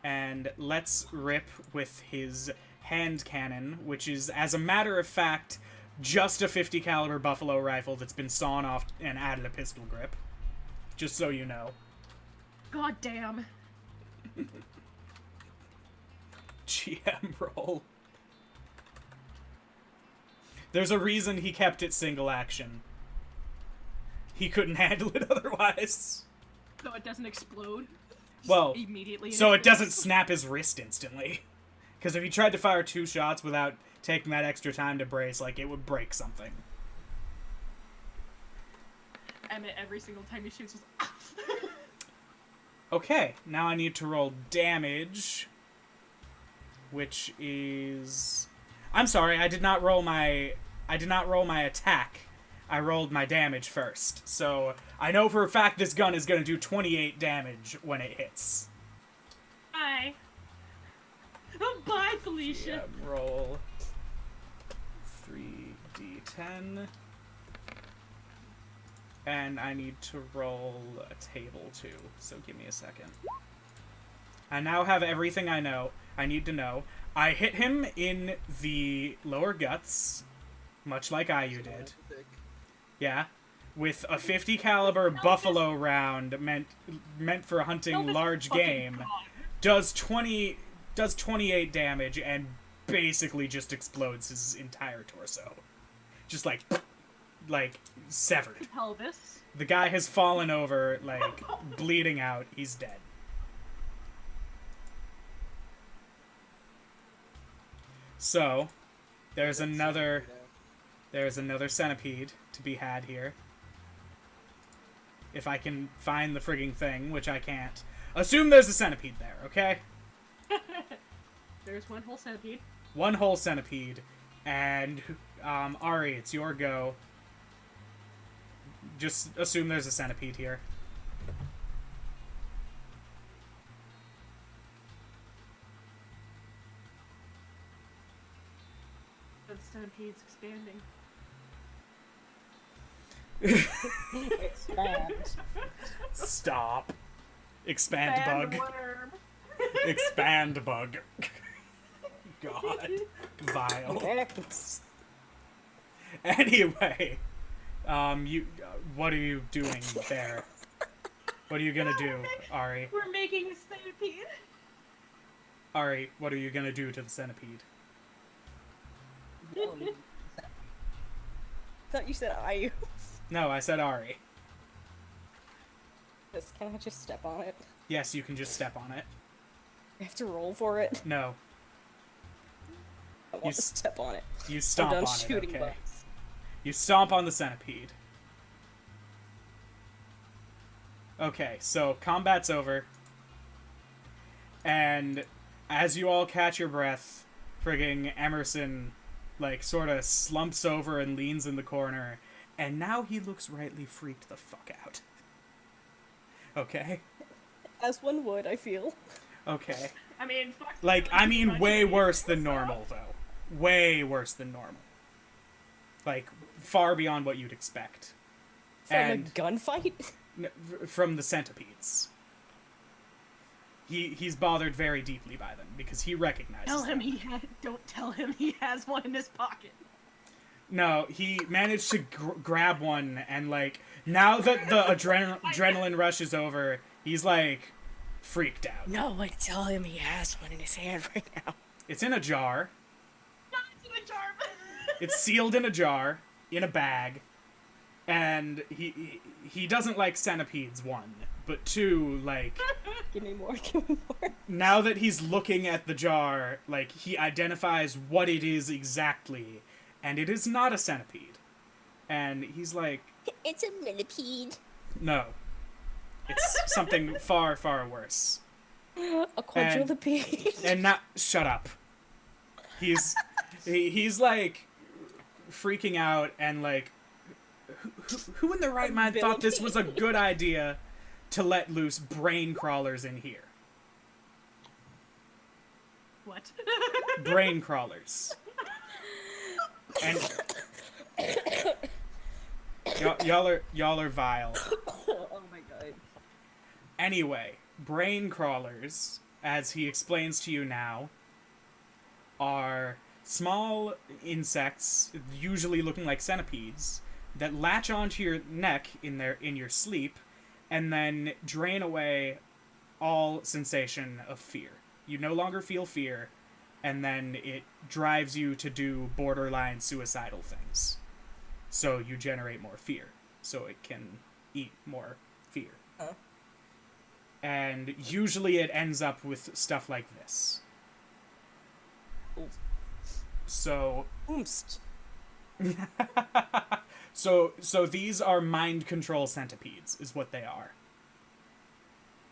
and lets rip with his hand cannon, which is, as a matter of fact, just a 50 caliber buffalo rifle that's been sawn off and added a pistol grip. Just so you know. God damn. GM roll. There's a reason he kept it single action. He couldn't handle it otherwise. So it doesn't explode. Well, Immediately. so it doesn't snap his wrist instantly. Because if he tried to fire 2 shots without taking that extra time to brace, like, it would break something. Emmett, every single time he shoots, is Okay, now I need to roll damage, which is... I'm sorry, I did not roll my attack. I rolled my damage first. So, I know for a fact this gun is going to do 28 damage when it hits. Bye. Oh, bye, Felicia. Yeah, roll 3d10. And I need to roll a table too, so give me a second. I now have everything I need to know. I hit him in the lower guts, much like Ayu did. Yeah. With a 50 caliber buffalo round meant for hunting large game. Does 28 damage and basically just explodes his entire torso. Just like severed. Pelvis. The guy has fallen over, like, bleeding out. He's dead. So, there's another centipede to be had here. If I can find the frigging thing, which I can't. Assume there's a centipede there, okay? There's one whole centipede. One whole centipede. And, Ari, it's your go. Just assume there's a centipede here. The centipede's expanding. Expand. Stop. Expand bug. Worm. Expand bug. God. Vile. Yes. Anyway, what are you doing there? What are you gonna do, Ari? We're making a centipede. Ari, what are you gonna do to the centipede? Thought you said Ayu. No, I said Ari. Can I just step on it? Yes, you can just step on it. I have to roll for it. No, I want to step on it. you stomp I'm done on it, shooting okay? bugs. You stomp on the centipede. Okay, so combat's over. And as you all catch your breath, frigging Emerson, like, sort of slumps over and leans in the corner. And now he looks rightly freaked the fuck out. Okay? As one would, I feel. Okay. I mean, fuck. Like, I mean way worse than normal, though. Way worse than normal. Like, far beyond what you'd expect. From And- a gunfight? From the centipedes. He's bothered very deeply by them, because he recognizes Tell him them. don't tell him he has one in his pocket. No, he managed to grab one, and, like, now that the adrenaline rush is over, he's, like, freaked out. No, like, tell him he has one in his hand right now. It's in a jar. Not in the jar. It's sealed in a jar, in a bag, and he doesn't like centipedes, 1, but 2, like, Give me more, give me more. now that he's looking at the jar, like, he identifies what it is exactly, and it is not a centipede. And he's like, It's a millipede. no. It's something far, far worse. A quadrillipede. And not, shut up. He's like, freaking out, and, like, who in their right mind thought this was a good idea to let loose brain crawlers in here? What? Brain crawlers. And y'all are vile. Oh my god. Anyway, brain crawlers, as he explains to you now, are small insects, usually looking like centipedes, that latch onto your neck in your sleep, and then drain away all sensation of fear. You no longer feel fear, and then it drives you to do borderline suicidal things. So you generate more fear, so it can eat more fear. Huh? And usually it ends up with stuff like this. Ooh. So Oomst. so these are mind control centipedes, is what they are.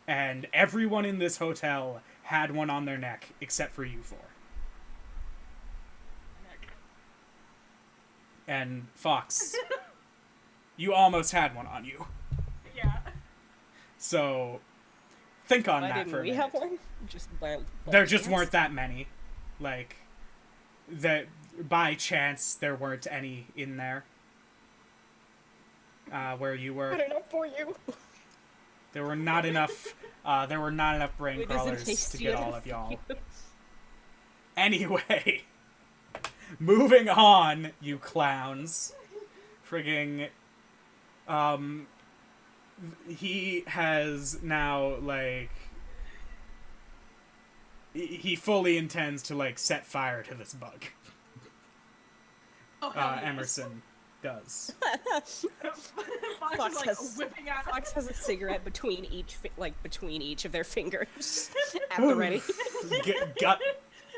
And everyone in this hotel had one on their neck, except for you four. And Fox, you almost had one on you. Yeah. So think on Why that didn't for a we minute. have one? Just by There just chance? weren't that many. Like, that by chance there weren't any in there. Where you were. Good enough for you. There were not enough. There were not enough brain It doesn't crawlers taste to get good all of y'all. for you. Anyway, moving on, you clowns. Frigging. He has now, like. He fully intends to, like, set fire to this bug. Oh, hell yes. Emerson does. Fox Fox is like has- whipping out. Fox has a cigarette between each of their fingers at the ready. Gut.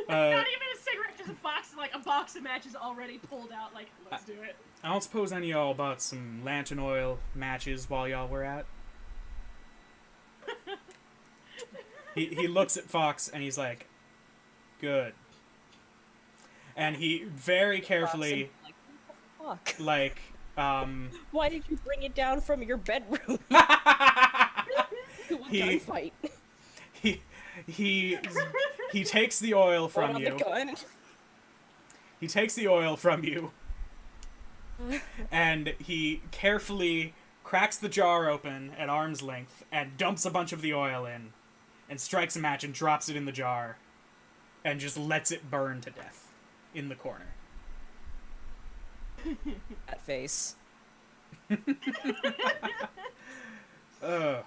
Not even a cigarette, just a box of matches already pulled out. Like, let's do it. I don't suppose any of y'all bought some lantern oil matches while y'all were at. He looks at Fox and he's like, good. And he very carefully, Fox, fuck. like, Why did you bring it down from your bedroom to a He- gunfight? he takes the oil from Hold on you. the gun. He takes the oil from you, and he carefully cracks the jar open at arm's length and dumps a bunch of the oil in, and strikes a match and drops it in the jar, and just lets it burn to death in the corner. That face. Ugh.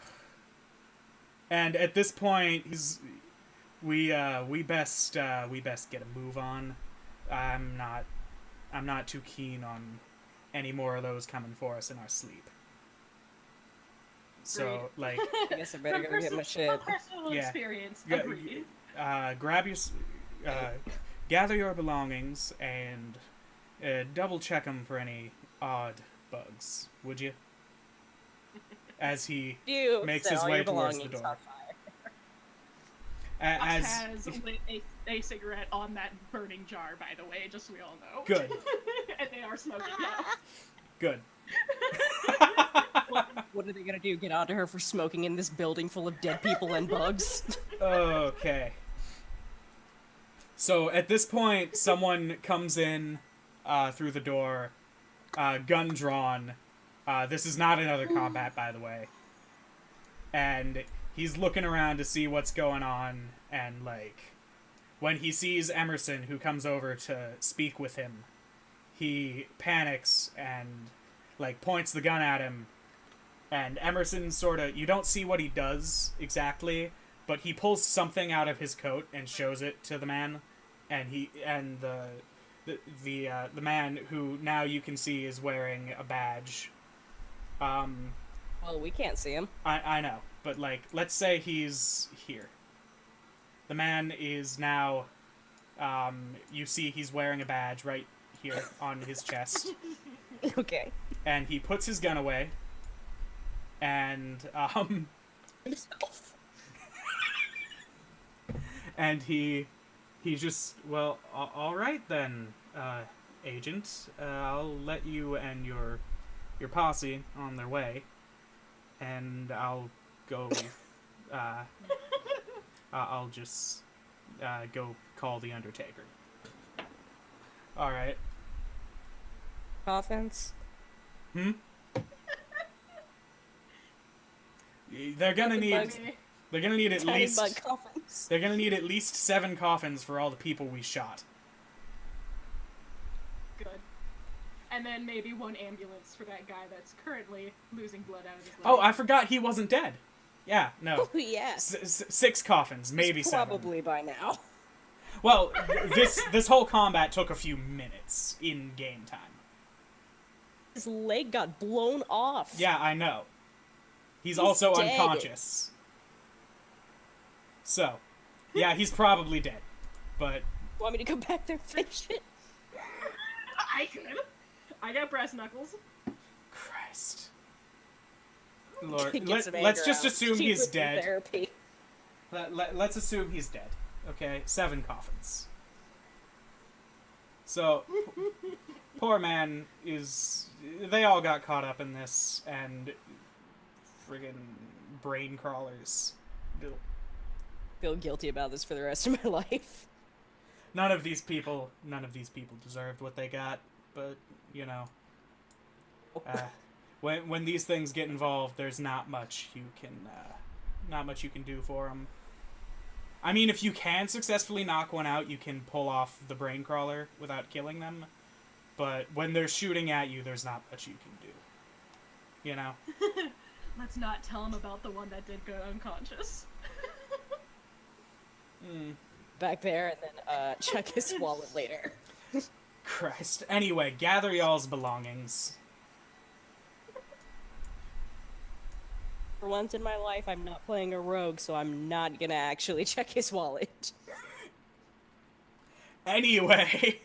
And at this point, we best get a move on. I'm not too keen on any more of those coming for us in our sleep. So, like, I guess I better go get my shit. From personal Yeah. experience, Yeah, agreed. grab your, gather your belongings and double check them for any odd bugs, would you? As he You makes set his all way your towards the belongings door. on fire. As has lit a cigarette on that burning jar, by the way, just so we all know. Good. And they are smoking now. good. What are they gonna do? Get onto her for smoking in this building full of dead people and bugs? Okay. So at this point, someone comes in through the door, gun drawn. This is not another combat, by the way. And he's looking around to see what's going on, and, like, when he sees Emerson, who comes over to speak with him, he panics and, like, points the gun at him. And Emerson sort of, you don't see what he does exactly, but he pulls something out of his coat and shows it to the man, and the man, who now you can see is wearing a badge. Well, we can't see him. I know, but, like, let's say he's here. The man is now, you see he's wearing a badge right here on his chest, Okay. and he puts his gun away, and, Himself. and he just, well, all right then, agent, I'll let you and your posse on their way, and I'll go, I'll just, go call the Undertaker. All right. Coffins. They're gonna need Bugs. at Tiny least bug coffins. they're gonna need at least 7 coffins for all the people we shot. And then maybe one ambulance for that guy that's currently losing blood out of his leg. Oh, I forgot he wasn't dead. Yeah, no. Oh, yeah. 6 coffins, maybe He's 7. probably by now. Well, this whole combat took a few minutes in game time. His leg got blown off. Yeah, I know. He's He's also dead. unconscious. So, yeah, he's probably dead. But Want me to go back there and finish it? I could. I got brass knuckles. Christ. Lord, Get some let's anger just out. assume Keep he's with your dead. Therapy. Let's assume he's dead. Okay, 7 coffins. So, poor man is... They all got caught up in this, and friggin' brain crawlers. Feel guilty about this for the rest of my life. None of these people deserved what they got, but, you know... when these things get involved, there's not much you can do for them. I mean, if you can successfully knock one out, you can pull off the brain crawler without killing them. But when they're shooting at you, there's not much you can do. You know? Let's not tell him about the one that did go unconscious. Back there, and then check his wallet later. Christ. Anyway, gather y'all's belongings. For once in my life, I'm not playing a rogue, so I'm not gonna actually check his wallet. Anyway,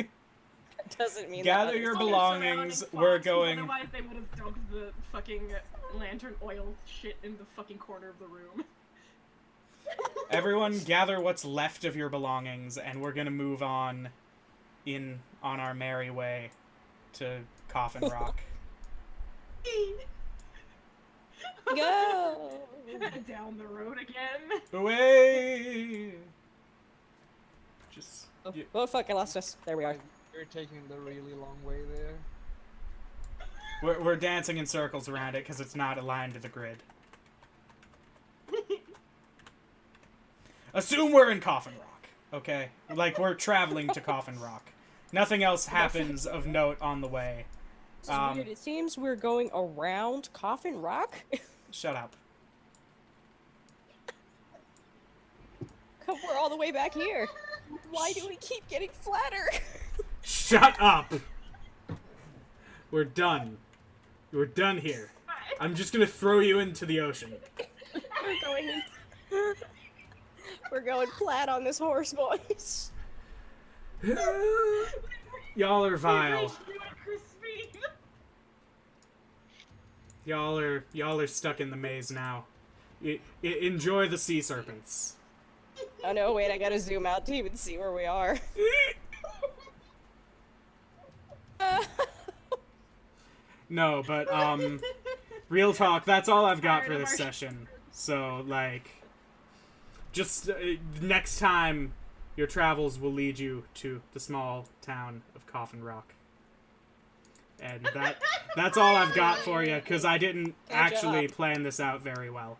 Doesn't mean gather that your others- belongings. Surrounding We're foxes, going... Otherwise, they would have dumped the fucking lantern oil shit in the fucking corner of the room. Everyone gather what's left of your belongings, and we're gonna move on on our merry way to Coffin Rock. Go! Down the road again. Away! Just... Oh fuck, I lost us. There we are. You're taking the really long way there. We're dancing in circles around it because it's not aligned to the grid. Assume we're in Coffin Rock, okay? Like, we're traveling to Coffin Rock. Nothing else happens of note on the way. This is weird. It seems we're going around Coffin Rock. Shut up. We're all the way back here. Why do we keep getting flatter? Shut up! We're done. We're done here. I'm just gonna throw you into the ocean. We're going flat on this horse, boys. Y'all are vile. We reached ludicrous speed. Y'all are stuck in the maze now. Enjoy the sea serpents. Oh no, wait, I gotta zoom out to even see where we are. No, but, real talk, that's all I've got for this session. So, like, just next time, your travels will lead you to the small town of Coffin Rock. And that's all I've got for you, because I didn't actually plan this out very well.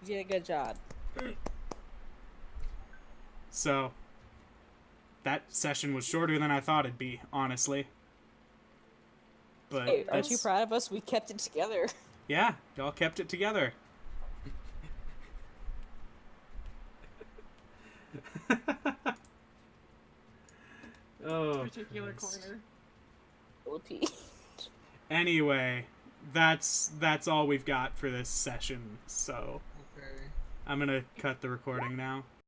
You did a good job. So, that session was shorter than I thought it'd be, honestly. But Hey, aren't you proud of us? We kept it together. Yeah, y'all kept it together. Oh. Particular Christ. corner. Philippines. Anyway, that's all we've got for this session. So, Okay. I'm gonna cut the recording now.